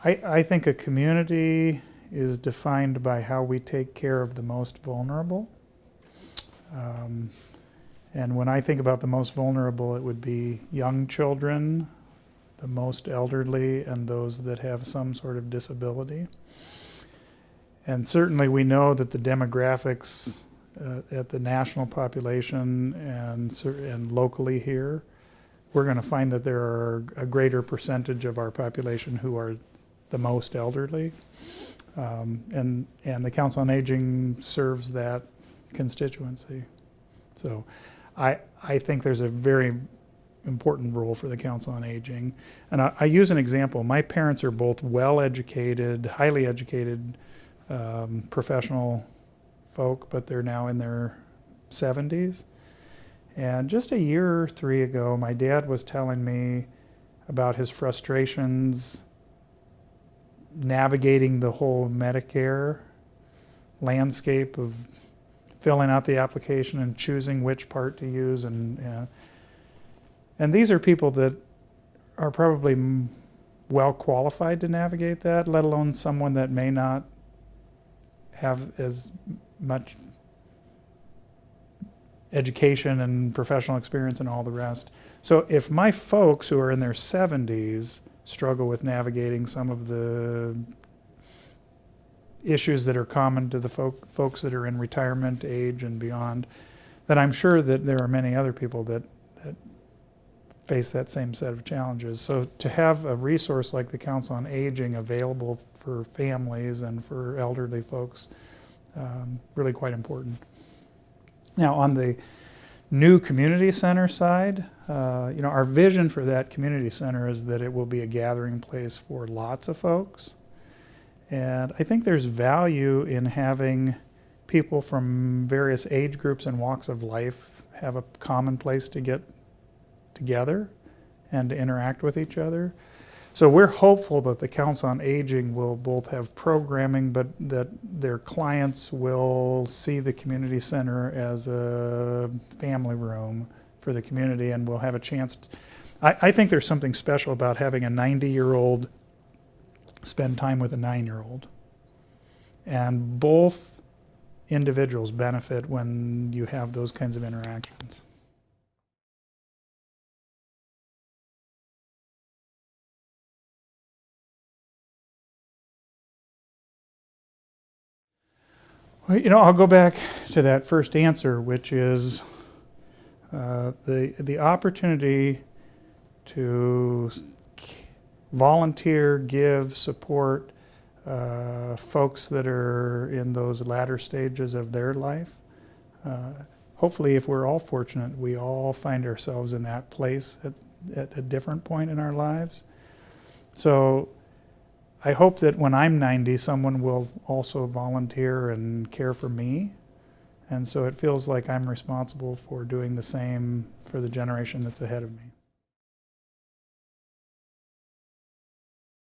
I think a community is defined by how we take care of the most vulnerable. And when I think about the most vulnerable, it would be young children, the most elderly, and those that have some sort of disability. And certainly we know that the demographics at the national population and locally here, we're going to find that there are a greater percentage of our population who are the most elderly. And the Council on Aging serves that constituency. So I think there's a very important role for the Council on Aging. And I use an example. My parents are both well-educated, highly educated professional folk, but they're now in their 70s. And just a year or 3 ago, my dad was telling me about his frustrations navigating the whole Medicare landscape of filling out the application and choosing which part to use. And these are people that are probably well qualified to navigate that, let alone someone that may not have as much education and professional experience and all the rest. So if my folks who are in their 70s struggle with navigating some of the issues that are common to the folks that are in retirement age and beyond, then I'm sure that there are many other people that face that same set of challenges. So to have a resource like the Council on Aging available for families and for elderly folks, really quite important. Now on the new community center side, our vision for that community center is that it will be a gathering place for lots of folks. And I think there's value in having people from various age groups and walks of life have a common place to get together and to interact with each other. So we're hopeful that the Council on Aging will both have programming, but that their clients will see the community center as a family room for the community, and will have a chance I think there's something special about having a 90-year-old spend time with a 9-year-old. And both individuals benefit when you have those kinds of interactions. Well, I'll go back to that first answer, which is the opportunity to volunteer, give, support folks that are in those latter stages of their life. Hopefully, if we're all fortunate, we all find ourselves in that place at a different point in our lives. So I hope that when I'm 90, someone will also volunteer and care for me. And so it feels like I'm responsible for doing the same for the generation that's ahead of me.